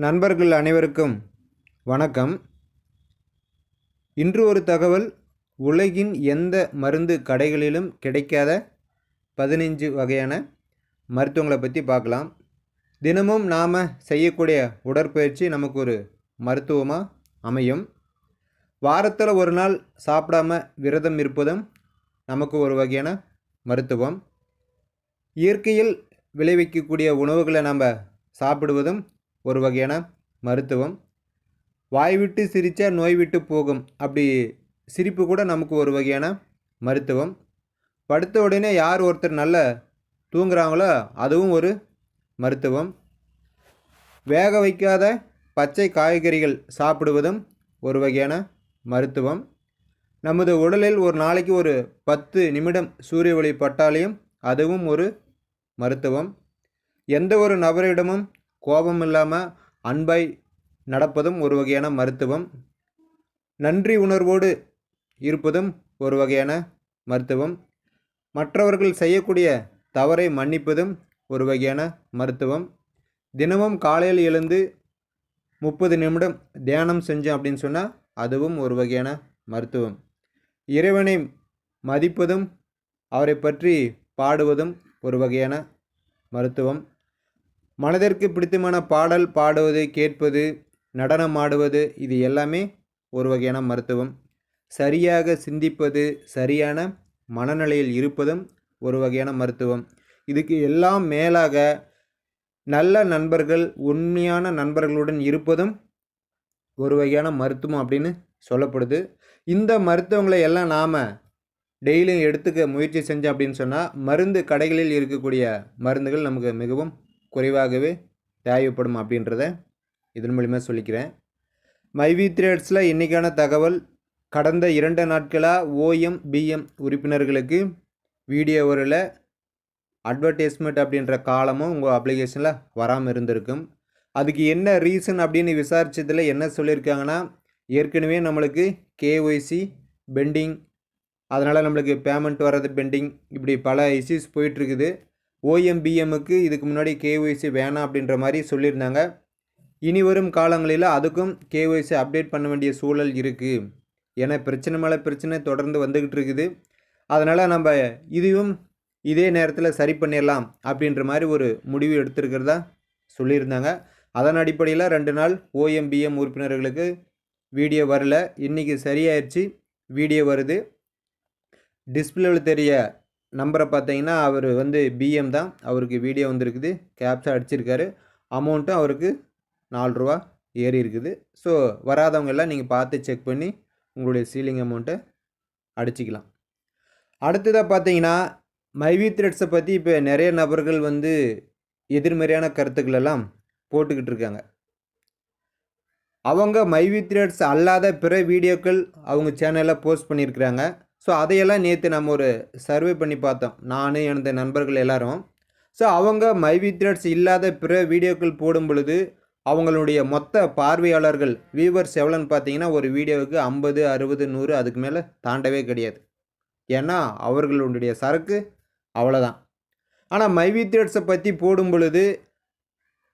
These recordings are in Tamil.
நண்பர்கள் அனைவருக்கும் வணக்கம். இன்று ஒரு தகவல். உலகின் எந்த மருந்து கடைகளிலும் கிடைக்காத 15 வகையான மருத்துவங்களை பற்றி பார்க்கலாம். தினமும் நாம் செய்யக்கூடிய உடற்பயிற்சி நமக்கு ஒரு மருத்துவமாக அமையும். வாரத்தில் ஒரு நாள் சாப்பிடாம விரதம் இருப்பதும் நமக்கு ஒரு வகையான மருத்துவம். இயற்கையில் விளைவிக்கக்கூடிய உணவுகளை நம்ம சாப்பிடுவதும் ஒரு வகையான மருத்துவம். வாய் விட்டு சிரித்தா நோய் விட்டு போகும், அப்படி சிரிப்பு கூட நமக்கு ஒரு வகையான மருத்துவம். படுத்த உடனே யார் ஒருத்தர் நல்லா தூங்குறாங்களோ அதுவும் ஒரு மருத்துவம். வேக வைக்காத பச்சை காய்கறிகள் சாப்பிடுவதும் ஒரு வகையான மருத்துவம். நமது உடலில் ஒரு நாளைக்கு ஒரு 10 நிமிடம் சூரிய ஒளி பட்டாலையும் அதுவும் ஒரு மருத்துவம். எந்த ஒரு நபரிடமும் கோபம் இல்லாமல் அன்பாய் நடப்பதும் ஒரு வகையான மருத்துவம். நன்றி உணர்வோடு இருப்பதும் ஒரு வகையான மருத்துவம். மற்றவர்கள் செய்யக்கூடிய தவறை மன்னிப்பதும் ஒரு வகையான மருத்துவம். தினமும் காலையில் எழுந்து 30 நிமிடம் தியானம் செஞ்சோம் அப்படின்னு சொன்னால் அதுவும் ஒரு வகையான மருத்துவம். இறைவனை மதிப்பதும் அவரை பற்றி பாடுவதும் ஒரு வகையான மருத்துவம். மனதிற்கு பிடித்தமான பாடல் பாடுவது, கேட்பது, நடனம் ஆடுவது, இது எல்லாமே ஒரு வகையான மருத்துவம். சரியாக சிந்திப்பது, சரியான மனநிலையில் இருப்பதும் ஒரு வகையான மருத்துவம். இதுக்கு எல்லாம் மேலாக நல்ல நண்பர்கள், உண்மையான நண்பர்களுடன் இருப்பதும் ஒரு வகையான மருத்துவம் அப்படின்னு சொல்லப்படுது. இந்த மருத்துவங்களை எல்லாம் நாம் டெய்லியும் எடுத்துக்க முயற்சி செஞ்சோம் அப்படின்னு சொன்னால் மருந்து கடைகளில் இருக்கக்கூடிய மருந்துகள் நமக்கு மிகவும் குறைவாகவே தேவைப்படும் அப்படின்றத இதன் மூலிமா சொல்லிக்கிறேன். மைவி த்ரெட்ஸில் இன்றைக்கான தகவல். கடந்த 2 நாட்களாக OM BM உறுப்பினர்களுக்கு வீடியோ வரல, அட்வர்டைஸ்மெண்ட் அப்படின்ற காலமும் உங்கள் அப்ளிகேஷனில் வராமல் இருந்திருக்கும். அதுக்கு என்ன ரீசன் அப்படின்னு விசாரித்ததில் என்ன சொல்லியிருக்காங்கன்னா, ஏற்கனவே நம்மளுக்கு KYC பெண்டிங், அதனால் நம்மளுக்கு பேமெண்ட் வர்றது பெண்டிங், இப்படி பல இஷ்யூஸ் போயிட்டுருக்குது. OM BMக்கு இதுக்கு முன்னாடி KYC வேணாம் அப்படின்ற மாதிரி சொல்லியிருந்தாங்க. இனி வரும் காலங்களில் அதுக்கும் KYC அப்டேட் பண்ண வேண்டிய சூழல் இருக்குது. ஏன்னா பிரச்சனை மேலே பிரச்சனை தொடர்ந்து வந்துக்கிட்டு இருக்குது. அதனால் நம்ம இதுவும் இதே நேரத்தில் சரி பண்ணிடலாம் அப்படின்ற மாதிரி ஒரு முடிவு எடுத்துருக்கிறதா சொல்லியிருந்தாங்க. அதன் அடிப்படையில் 2 நாள் OM BM உறுப்பினர்களுக்கு வீடியோ வரல. இன்றைக்கி சரியாயிடுச்சு, வீடியோ வருது. டிஸ்பிளேவில் தெரிய நம்பரை பார்த்தீங்கன்னா அவர் BM தான், அவருக்கு வீடியோ வந்திருக்குது, கேப்சா அடிச்சிருக்காரு. அமௌண்ட்டும் அவருக்கு 4 ரூபா ஏறி இருக்குது. ஸோ வராதவங்க எல்லாம் நீங்கள் பார்த்து செக் பண்ணி உங்களுடைய சீலிங் அமௌண்ட்டை அடிச்சிக்கலாம். அடுத்ததாக பார்த்தீங்கன்னா மைவி த்ரெட்ஸை பற்றி இப்போ நிறைய நபர்கள் எதிர்மறையான கருத்துக்கள் எல்லாம் போட்டுக்கிட்டு இருக்காங்க. அவங்க மைவி த்ரெட்ஸ் அல்லாத பிற வீடியோக்கள் அவங்க சேனலில் போஸ்ட் பண்ணியிருக்கிறாங்க. ஸோ அதையெல்லாம் நேற்று நம்ம ஒரு சர்வே பண்ணி பார்த்தோம், நான் எனது நண்பர்கள் எல்லோரும். ஸோ அவங்க மைவி த்ரெட்ஸ் இல்லாத பிற வீடியோக்கள் போடும் பொழுது அவங்களுடைய மொத்த பார்வையாளர்கள் வியூவர்ஸ் எவ்வளோன்னு பார்த்தீங்கன்னா ஒரு வீடியோவுக்கு 50, 60, 100 அதுக்கு மேலே தாண்டவே கிடையாது. ஏன்னா அவர்களுடைய சரக்கு அவ்வளோதான். ஆனால் மைவி த்ரெட்ஸை பற்றி போடும் பொழுது,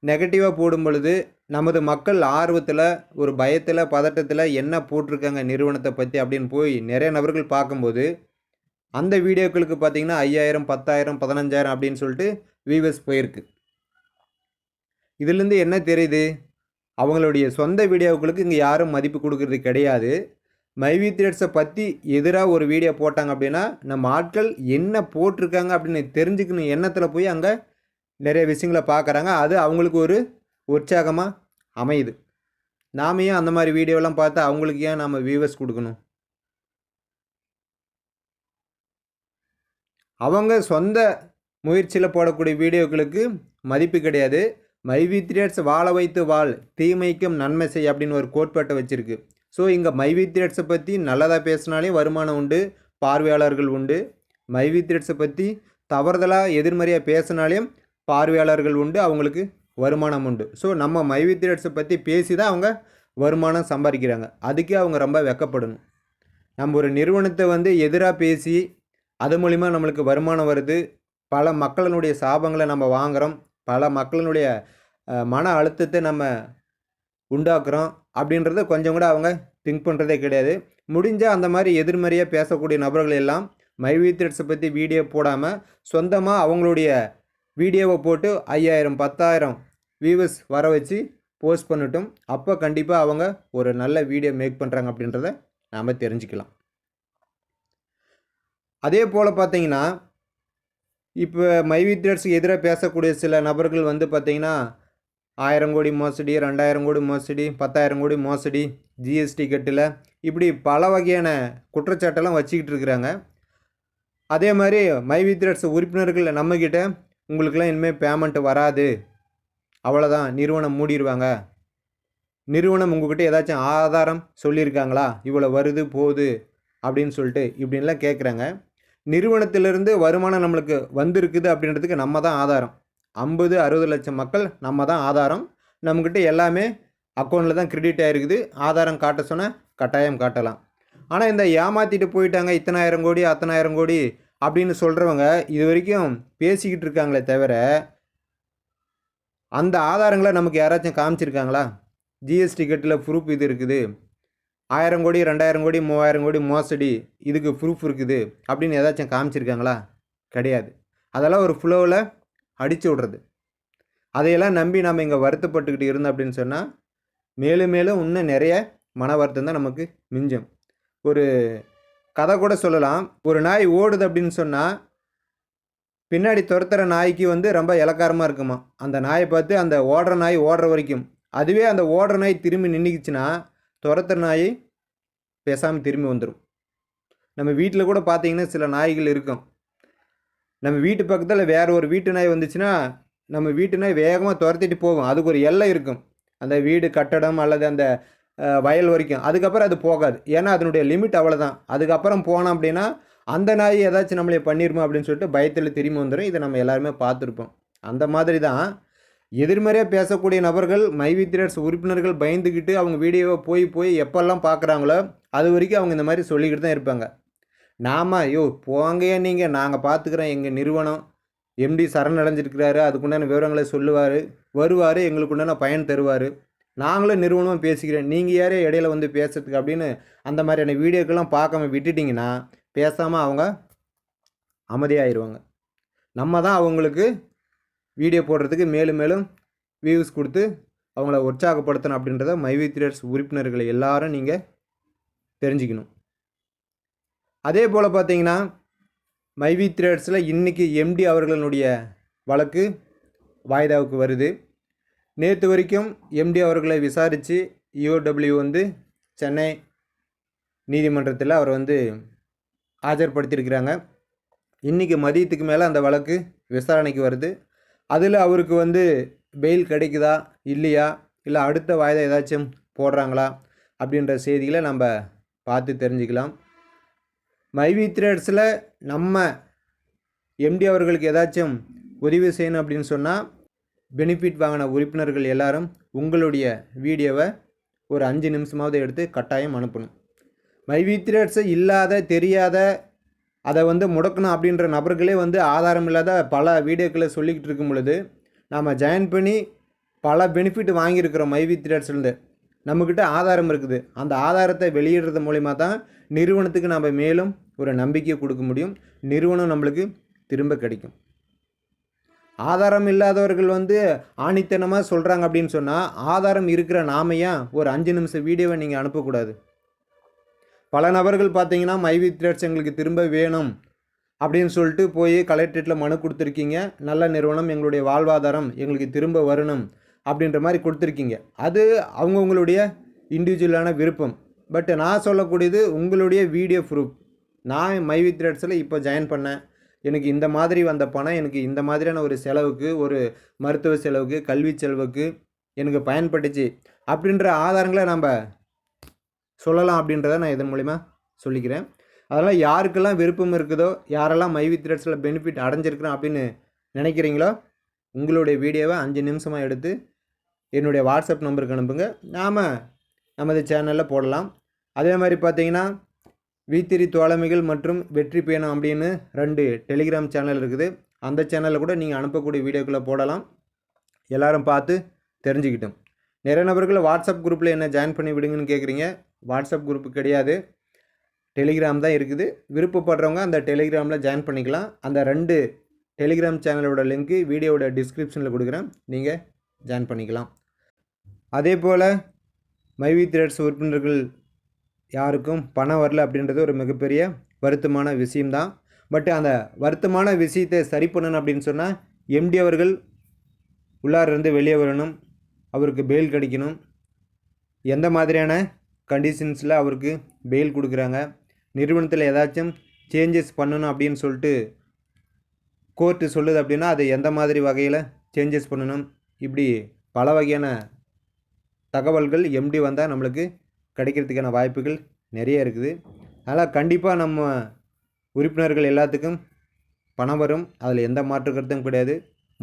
நெகட்டிவாக போடும் பொழுது நமது மக்கள் ஆர்வத்தில், ஒரு பயத்தில், பதட்டத்தில் என்ன போட்டிருக்காங்க நிறுவனத்தை பற்றி அப்படின்னு போய் நிறைய நபர்கள் பார்க்கும்போது அந்த வீடியோக்களுக்கு பார்த்திங்கன்னா 5000, 10,000, 15,000 அப்படின்னு சொல்லிட்டு வியூவர்ஸ் போயிருக்கு. இதுலேருந்து என்ன தெரியுது? அவங்களுடைய சொந்த வீடியோக்களுக்கு இங்கே யாரும் மதிப்பு கொடுக்கறது கிடையாது. மைவி த்ரெட்ஸை பற்றி எதிராக ஒரு வீடியோ போட்டாங்க அப்படின்னா நம்ம ஆட்கள் என்ன போட்டிருக்காங்க அப்படின்னு தெரிஞ்சுக்கணும் எண்ணத்தில் போய் அங்கே நிறைய விஷயங்களை பார்க்குறாங்க. அது அவங்களுக்கு ஒரு உற்சாகமாக அமையுது. நாம் ஏன் அந்த மாதிரி வீடியோலாம் பார்த்து அவங்களுக்கு ஏன் நம்ம வியூவர்ஸ் கொடுக்கணும்? அவங்க சொந்த முயற்சியில் போடக்கூடிய வீடியோக்களுக்கு மதிப்பு கிடையாது. மைவி த்ரெட்ஸ் வாழ வைத்து வாழ், தீமைக்கும் நன்மை செய் அப்படின்னு ஒரு கோட்பாட்டை வச்சுருக்கு. ஸோ இங்கே மைவி த்ரெட்ஸை பற்றி நல்லதாக பேசினாலே வருமானம் உண்டு, பார்வையாளர்கள் உண்டு. மைவி த்ரெட்ஸை பற்றி தவறுதலாக எதிர்மறையாக பேசினாலேயும் பார்வையாளர்கள் உண்டு, அவங்களுக்கு வருமானம் உண்டு. ஸோ நம்ம மைவி த்ரெட்ஸை பற்றி பேசி தான் அவங்க வருமானம் சம்பாதிக்கிறாங்க. அதுக்கே அவங்க ரொம்ப வெக்கப்படணும். நம்ம ஒரு நிறுவனத்தை எதிராக பேசி அது மூலிமா நம்மளுக்கு வருமானம் வருது, பல மக்களினுடைய சாபங்களை நம்ம வாங்குகிறோம், பல மக்களினுடைய மன அழுத்தத்தை நம்ம உண்டாக்குறோம் அப்படின்றத கொஞ்சம் கூட அவங்க திங்க் பண்ணுறதே கிடையாது. முடிஞ்சால் அந்த மாதிரி எதிர்மறையாக பேசக்கூடிய நபர்கள் எல்லாம் மைவி த்ரெட்ஸை பற்றி வீடியோ போடாமல் சொந்தமாக அவங்களுடைய வீடியோவை போட்டு 5000 10,000 வியூவர்ஸ் வர வச்சு போஸ்ட் பண்ணட்டும். அப்போ கண்டிப்பாக அவங்க ஒரு நல்ல வீடியோ மேக் பண்ணுறாங்க அப்படின்றத நாம் தெரிஞ்சுக்கலாம். அதே போல் பார்த்தீங்கன்னா, இப்போ மைவி த்ரெட்ஸுக்கு எதிராக பேசக்கூடிய சில நபர்கள் வந்து பார்த்தீங்கன்னா 1000 கோடி மோசடி, 2000 கோடி மோசடி, 10,000 கோடி மோசடி, ஜிஎஸ்டி கட்டல, இப்படி பல வகையான குற்றச்சாட்டெல்லாம் வச்சுக்கிட்டு இருக்கிறாங்க. அதே மாதிரி மைவி த்ரெட்ஸ் உறுப்பினர்கள் நம்மக்கிட்ட உங்களுக்கெல்லாம் இனிமேல் பேமெண்ட் வராது, அவ்வளோதான், நிறுவனம் மூடிடுவாங்க, நிறுவனம் உங்கள்கிட்ட ஏதாச்சும் ஆதாரம் சொல்லியிருக்காங்களா, இவ்வளோ வருது போகுது அப்படின்னு சொல்லிட்டு இப்படின்லாம் கேட்குறாங்க. நிறுவனத்திலிருந்து வருமானம் நம்மளுக்கு வந்திருக்குது அப்படின்றதுக்கு நம்ம தான் ஆதாரம். 50-60 லட்சம் மக்கள் நம்ம தான் ஆதாரம். நம்மக்கிட்ட எல்லாமே அக்கௌண்ட்டில் தான் கிரெடிட் ஆகிருக்குது. ஆதாரம் காட்ட சொன்னால் கட்டாயம் காட்டலாம். ஆனால் இந்த ஏமாற்றிட்டு போயிட்டாங்க, இத்தனாயிரம் கோடி அத்தனாயிரம் கோடி அப்படின்னு சொல்கிறவங்க இது வரைக்கும் பேசிக்கிட்டு இருக்காங்களே தவிர அந்த ஆதாரங்களை நமக்கு யாராச்சும் காமிச்சிருக்காங்களா? ஜிஎஸ்டி கட்டில் ப்ரூஃப் இது இருக்குது, 1000 கோடி 2000 கோடி 3000 கோடி மோசடி, இதுக்கு ப்ரூஃப் இருக்குது அப்படின்னு ஏதாச்சும் காமிச்சிருக்காங்களா? கிடையாது. அதெல்லாம் ஒரு ஃப்ளோவில் அடித்து விட்றது. அதையெல்லாம் நம்பி நம்ம இங்கே வருத்தப்பட்டுக்கிட்டு இருந்தோம் அப்படின்னு சொன்னால் மேலும் மேலும் இன்னும் நிறைய மன வருத்தம் தான் நமக்கு மிஞ்சும். ஒரு கதை கூட சொல்லலாம். ஒரு நாய் ஓடுது அப்படின்னு சொன்னால் பின்னாடி துரத்துற நாய்க்கு வந்து ரொம்ப இளக்காரமாக இருக்குமா. அந்த நாயை பார்த்து அந்த ஓடுற நாய் ஓடுற வரைக்கும், அதுவே அந்த ஓடுற நாய் திரும்பி நின்றுக்குச்சுன்னா துரத்துற நாய் பேசாமல் திரும்பி வந்துடும். நம்ம வீட்டில் கூட பார்த்தீங்கன்னா சில நாய்கள் இருக்கும். நம்ம வீட்டு பக்கத்தில் வேறு ஒரு வீட்டு நாய் வந்துச்சுன்னா நம்ம வீட்டு நாய் வேகமாக துரத்திட்டு போகும். அதுக்கு ஒரு எல்லை இருக்கும், அந்த வீடு கட்டடம் அல்லது அந்த வயல் வரைக்கும். அதுக்கப்புறம் அது போகாது, ஏன்னா அதனுடைய லிமிட் அவ்வளோதான். அதுக்கப்புறம் போனோம் அப்படின்னா அந்த நாய் ஏதாச்சும் நம்மளே பண்ணிருமோ அப்படின்னு சொல்லிட்டு பயத்தில் திரும்பி வந்துடும். இதை நம்ம எல்லாருமே பார்த்துருப்போம். அந்த மாதிரி தான் எதிர்மறையாக பேசக்கூடிய நபர்கள் மைவி த்ரெட்ஸ் உறுப்பினர்கள் பயந்துக்கிட்டு அவங்க வீடியோவை போய் எப்போல்லாம் பார்க்குறாங்களோ அது வரைக்கும் அவங்க இந்த மாதிரி சொல்லிக்கிட்டு தான் இருப்பாங்க. நாம் ஐயோ போங்கயே நீங்கள், நாங்கள் பார்த்துக்குறோம், எங்கள் நிறுவனம் எம்டி சரணடைஞ்சிருக்கிறாரு, அதுக்குண்டான விவரங்களை சொல்லுவார், வருவார், எங்களுக்கு உண்டான பயன் தருவார், நாங்களும் நிறுவனமாக பேசிக்கிறேன், நீங்கள் யாரே இடையில வந்து பேசுறதுக்கு அப்படின்னு அந்த மாதிரியான வீடியோக்கெல்லாம் பார்க்காம விட்டுட்டிங்கன்னா பேசாமல் அவங்க அமைதியாகிடுவாங்க. நம்ம தான் அவங்களுக்கு வீடியோ போடுறதுக்கு மேலும் மேலும் வியூஸ் கொடுத்து அவங்கள உற்சாகப்படுத்தணும் அப்படின்றத மைவி த்ரெட்ஸ் உறுப்பினர்களை எல்லாரும் நீங்கள் தெரிஞ்சுக்கணும். அதே போல் பார்த்தீங்கன்னா மைவி த்ரெட்ஸில் இன்றைக்கி எம்டி அவர்களுடைய வழக்கு வாய்தாவுக்கு வருது. நேற்று வரைக்கும் எம்டி அவர்களை விசாரித்து யூடபிள்யூ வந்து சென்னை நீதிமன்றத்தில் அவர் வந்து ஆஜர்படுத்தியிருக்கிறாங்க. இன்றைக்கி மதியத்துக்கு மேலே அந்த வழக்கு விசாரணைக்கு வருது. அதில் அவருக்கு வந்து பெயில் கிடைக்குதா இல்லையா, இல்லை அடுத்த வாய்தா ஏதாச்சும் போடுறாங்களா அப்படின்ற செய்திகளை நம்ம பார்த்து தெரிஞ்சுக்கலாம். மைவி த்ரெட்ஸில் நம்ம எம்டி அவர்களுக்கு ஏதாச்சும் உதவி செய்யணும் அப்படின்னு சொன்னால் பெனிஃபிட் வாங்கின உறுப்பினர்கள் எல்லாரும் உங்களுடைய வீடியோவை ஒரு 5 நிமிஷமாவது எடுத்து கட்டாயம் அனுப்பணும். மைவி த்ரெட்ஸ் இல்லாத தெரியாத அதை வந்து முடக்கணும் அப்படின்ற நபர்களே வந்து ஆதாரம் இல்லாத பல வீடியோக்களை சொல்லிக்கிட்டு இருக்கும் பொழுது நாம் ஜாயின் பண்ணி பல பெனிஃபிட் வாங்கியிருக்கிறோம். மைவி த்ரெட்ஸ்லேருந்து நம்மக்கிட்ட ஆதாரம் இருக்குது. அந்த ஆதாரத்தை வெளியிடுறது மூலிமா தான் நிறுவனத்துக்கு நம்ம மேலும் ஒரு நம்பிக்கை கொடுக்க முடியும், நிறுவனம் நம்மளுக்கு திரும்ப கிடைக்கும். ஆதாரம் இல்லாதவர்கள் வந்து ஆணித்தனமாக சொல்கிறாங்க அப்படின்னு சொன்னால் ஆதாரம் இருக்கிற நாமையா ஒரு 5 நிமிஷம் வீடியோவை நீங்கள் அனுப்பக்கூடாது. பல நபர்கள் பார்த்தீங்கன்னா மைவி த்ரெட்ஸ் எங்களுக்கு திரும்ப வேணும் அப்படின்னு சொல்லிட்டு போய் கலெக்டரேட்டில் மனு கொடுத்துருக்கீங்க, நல்ல நிறுவனம், எங்களுடைய வாழ்வாதாரம் எங்களுக்கு திரும்ப வரணும் அப்படின்ற மாதிரி கொடுத்துருக்கீங்க. அது அவங்கவுங்களுடைய இண்டிவிஜுவலான விருப்பம். பட் நான் சொல்லக்கூடியது உங்களுடைய வீடியோ ப்ரூஃப். நான் மைவி த்ரெட்ஸில் இப்போ ஜாயின் பண்ணேன், எனக்கு இந்த மாதிரி வந்த பணம் எனக்கு இந்த மாதிரியான ஒரு செலவுக்கு, ஒரு மருத்துவ செலவுக்கு, கல்வி செலவுக்கு எனக்கு பயன்பட்டுச்சு அப்படின்ற ஆதாரங்களை நம்ம சொல்லலாம் அப்படின்றத நான் இதன் மூலிமா சொல்லிக்கிறேன். அதனால் யாருக்கெல்லாம் விருப்பம் இருக்குதோ, யாரெல்லாம் மைவி த்ரெட்ஸில் பெனிஃபிட் அடைஞ்சிருக்கிறோம் அப்படின்னு நினைக்கிறீங்களோ உங்களுடைய வீடியோவை 5 நிமிஷமாக எடுத்து என்னுடைய வாட்ஸ்அப் நம்பருக்கு அனுப்புங்க, நாம் நமது சேனலில் போடலாம். அதே மாதிரி பார்த்தீங்கன்னா V3 தோழமைகள் மற்றும் வெற்றி பயணம் அப்படின்னு 2 டெலிகிராம் சேனல் இருக்குது. அந்த சேனலில் கூட நீங்கள் அனுப்பக்கூடிய வீடியோக்களை போடலாம், எல்லோரும் பார்த்து தெரிஞ்சுக்கிட்டோம். நிறைய நபர்கள் வாட்ஸ்அப் குரூப்பில் என்ன ஜாயின் பண்ணி விடுங்கன்னு கேட்குறீங்க. வாட்ஸ்அப் குரூப்பு கிடையாது, டெலிகிராம் தான் இருக்குது. விருப்பப்படுறவங்க அந்த டெலிகிராமில் ஜாயின் பண்ணிக்கலாம். அந்த 2 டெலிகிராம் சேனலோட லிங்க்கு வீடியோவோட டிஸ்கிரிப்ஷனில் கொடுக்குறேன், நீங்கள் ஜாயின் பண்ணிக்கலாம். அதே போல் மைவி த்ரெட்ஸ் உறுப்பினர்கள் யாருக்கும் பணம் வரல அப்படின்றது ஒரு மிகப்பெரிய வருத்தமான விஷயம்தான். பட் அந்த வருத்தமான விஷயத்தை சரி பண்ணணும் அப்படின்னு சொன்னால் எம்டி அவர்கள் உள்ளாரிருந்து வெளியே வரணும், அவருக்கு பெயில் கிடைக்கணும். எந்த மாதிரியான கண்டிஷன்ஸில் அவருக்கு பெயில் கொடுக்குறாங்க, நிறுவனத்தில் ஏதாச்சும் சேஞ்சஸ் பண்ணணும் அப்படின்னு சொல்லிட்டு கோர்ட்டு சொல்லுது அப்படின்னா அது எந்த மாதிரி வகையில் சேஞ்சஸ் பண்ணணும், இப்படி பல வகையான தகவல்கள் எம்டி வந்தால் நம்மளுக்கு கிடைக்கிறதுக்கான வாய்ப்புகள் நிறைய இருக்குது. அதனால் கண்டிப்பாக நம்ம உறுப்பினர்கள் எல்லாத்துக்கும் பணம் வரும், அதில் எந்த மாற்று கருத்தும் கிடையாது.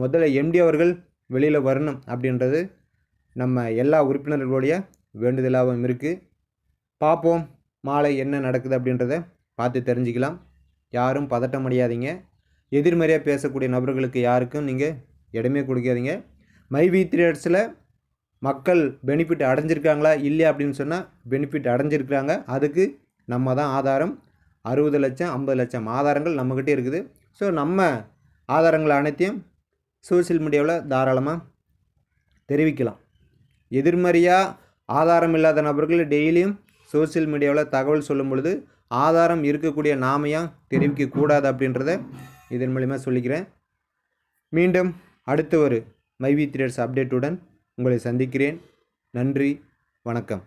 முதல்ல எம்டி அவர்கள் வெளியில் வரணும் அப்படின்றது நம்ம எல்லா உறுப்பினர்களுடைய வேண்டுதலாகவும் இருக்குது. பார்ப்போம் மாலை என்ன நடக்குது அப்படின்றத பார்த்து தெரிஞ்சுக்கலாம். யாரும் பதட்டம் அடையாதீங்க. எதிர்மறையாக பேசக்கூடிய நபர்களுக்கு யாருக்கும் நீங்கள் இடமே கொடுக்காதீங்க. மைவி த்ரெட்ஸில் மக்கள் பெனிஃபிட் அடைஞ்சிருக்காங்களா இல்லையா அப்படின்னு சொன்னால் பெனிஃபிட் அடைஞ்சிருக்கிறாங்க. அதுக்கு நம்ம தான் ஆதாரம். 60 லட்சம் 50 லட்சம் ஆதாரங்கள் நம்மக்கிட்டே இருக்குது. ஸோ நம்ம ஆதாரங்கள் அனைத்தையும் சோசியல் மீடியாவில் தாராளமாக தெரிவிக்கலாம். எதிர்மறையாக ஆதாரம் இல்லாத நபர்கள் டெய்லியும் சோசியல் மீடியாவில் தகவல் சொல்லும் பொழுது ஆதாரம் இருக்கக்கூடிய நாமையாக தெரிவிக்கக்கூடாது அப்படின்றத இதன் மூலிமா சொல்லிக்கிறேன். மீண்டும் அடுத்த ஒரு மைவி த்ரெட்ஸ் அப்டேட்டுடன் உங்களை சந்திக்கிறேன். நன்றி, வணக்கம்.